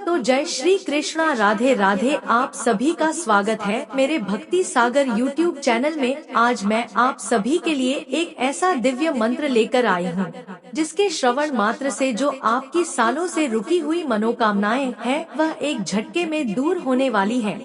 भक्तों, जय श्री कृष्णा, राधे राधे। आप सभी का स्वागत है मेरे भक्ति सागर YouTube चैनल में। आज मैं आप सभी के लिए एक ऐसा दिव्य मंत्र लेकर आई हूँ जिसके श्रवण मात्र से जो आपकी सालों से रुकी हुई मनोकामनाएं हैं वह एक झटके में दूर होने वाली है।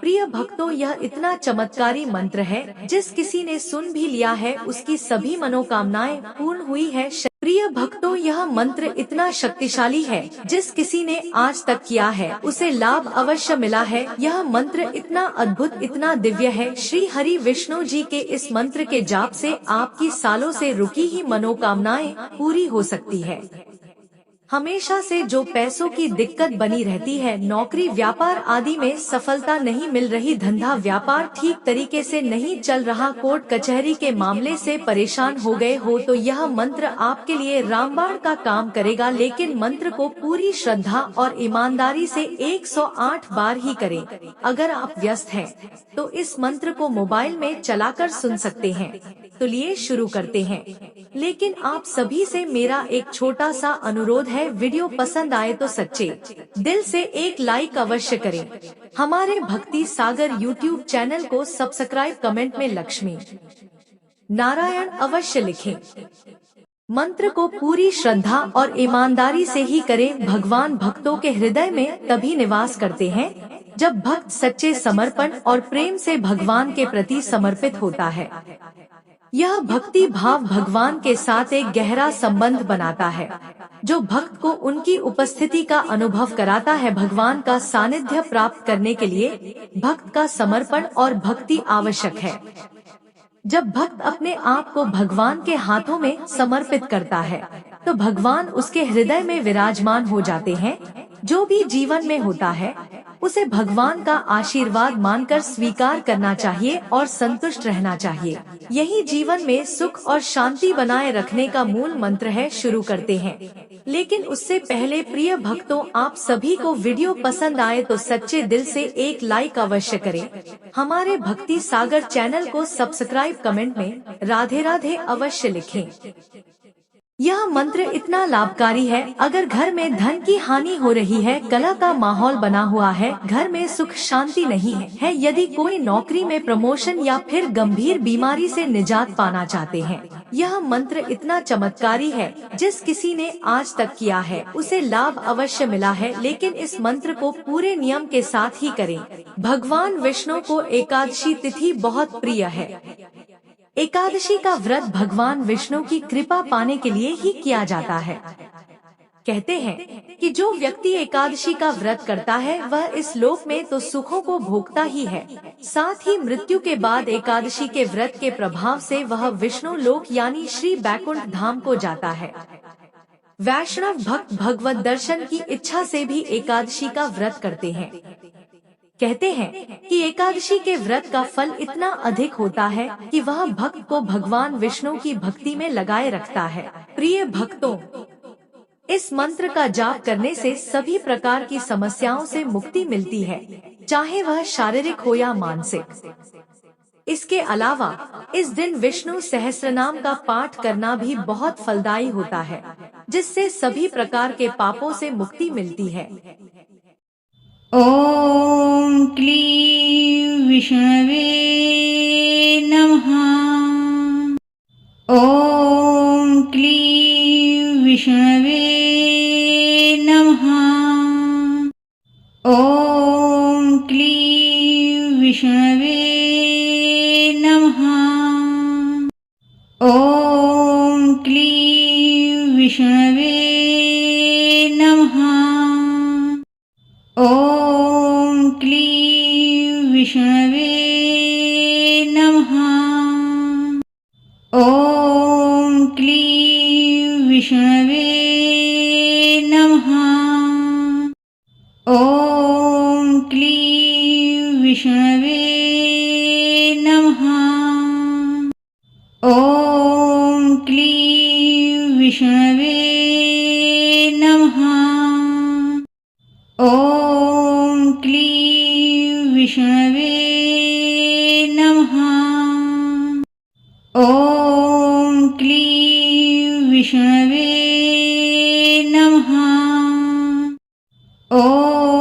प्रिय भक्तों, यह इतना चमत्कारी मंत्र है, जिस किसी ने सुन भी लिया है उसकी सभी मनोकामनाएं पूर्ण हुई है। प्रिय भक्तों, यह मंत्र इतना शक्तिशाली है, जिस किसी ने आज तक किया है उसे लाभ अवश्य मिला है। यह मंत्र इतना अद्भुत, इतना दिव्य है। श्री हरि विष्णु जी के इस मंत्र के जाप से आपकी सालों से रुकी ही मनोकामनाएं पूरी हो सकती है। हमेशा से जो पैसों की दिक्कत बनी रहती है, नौकरी व्यापार आदि में सफलता नहीं मिल रही, धंधा व्यापार ठीक तरीके से नहीं चल रहा, कोर्ट कचहरी के मामले से परेशान हो गए हो, तो यह मंत्र आपके लिए रामबाण का काम करेगा। लेकिन मंत्र को पूरी श्रद्धा और ईमानदारी से 108 बार ही करें। अगर आप व्यस्त हैं तो इस मंत्र को मोबाइल में चलाकर सुन सकते हैं। तो लिए शुरू करते हैं। लेकिन आप सभी से मेरा एक छोटा सा अनुरोध है, वीडियो पसंद आए तो सच्चे दिल से एक लाइक अवश्य करें। हमारे भक्ति सागर YouTube चैनल को सब्सक्राइब, कमेंट में लक्ष्मी नारायण अवश्य लिखें। मंत्र को पूरी श्रद्धा और ईमानदारी से ही करें। भगवान भक्तों के हृदय में तभी निवास करते हैं जब भक्त सच्चे समर्पण और प्रेम से भगवान के प्रति समर्पित होता है। यह भक्ति भाव भगवान के साथ एक गहरा संबंध बनाता है, जो भक्त को उनकी उपस्थिति का अनुभव कराता है। भगवान का सानिध्य प्राप्त करने के लिए भक्त का समर्पण और भक्ति आवश्यक है। जब भक्त अपने आप को भगवान के हाथों में समर्पित करता है तो भगवान उसके हृदय में विराजमान हो जाते हैं। जो भी जीवन में होता है उसे भगवान का आशीर्वाद मानकर स्वीकार करना चाहिए और संतुष्ट रहना चाहिए। यही जीवन में सुख और शांति बनाए रखने का मूल मंत्र है। शुरू करते हैं, लेकिन उससे पहले प्रिय भक्तों, आप सभी को वीडियो पसंद आए तो सच्चे दिल से एक लाइक अवश्य करें। हमारे भक्ति सागर चैनल को सब्सक्राइब, कमेंट में राधे राधे अवश्य लिखें। यह मंत्र इतना लाभकारी है। अगर घर में धन की हानि हो रही है, कलह का माहौल बना हुआ है, घर में सुख शांति नहीं है, यदि कोई नौकरी में प्रमोशन या फिर गंभीर बीमारी से निजात पाना चाहते हैं, यह मंत्र इतना चमत्कारी है। जिस किसी ने आज तक किया है उसे लाभ अवश्य मिला है। लेकिन इस मंत्र को पूरे नियम के साथ ही करें। भगवान विष्णु को एकादशी तिथि बहुत प्रिय है। एकादशी का व्रत भगवान विष्णु की कृपा पाने के लिए ही किया जाता है। कहते हैं कि जो व्यक्ति एकादशी का व्रत करता है वह इस लोक में तो सुखों को भोगता ही है, साथ ही मृत्यु के बाद एकादशी के व्रत के प्रभाव से वह विष्णु लोक यानी श्री बैकुंठ धाम को जाता है। वैष्णव भक्त भगवत दर्शन की इच्छा से भी एकादशी का व्रत करते हैं। कहते हैं कि एकादशी के व्रत का फल इतना अधिक होता है कि वह भक्त को भगवान विष्णु की भक्ति में लगाए रखता है। प्रिय भक्तों, इस मंत्र का जाप करने से सभी प्रकार की समस्याओं से मुक्ति मिलती है, चाहे वह शारीरिक हो या मानसिक। इसके अलावा इस दिन विष्णु सहस्त्रनाम का पाठ करना भी बहुत फलदायी होता है, जिससे सभी प्रकार के पापों से मुक्ति मिलती है। ॐ क्लीं विष्णवे नमः। ॐ क्लीं विष्णवे नमः। ॐ क्लीं विष्णवे नमः। ॐ क्लीं विष्णवे नमः। ॐ क्लीं विष्णवे नमः। ॐ क्लीं विष्णवे नमः। ॐ क्लीं विष्णवे नमः। ॐ क्लीं विष्णवे नमः। ॐ क्लीं विष्णवे नमः। ॐ क्लीं विष्णवे नमः। ॐ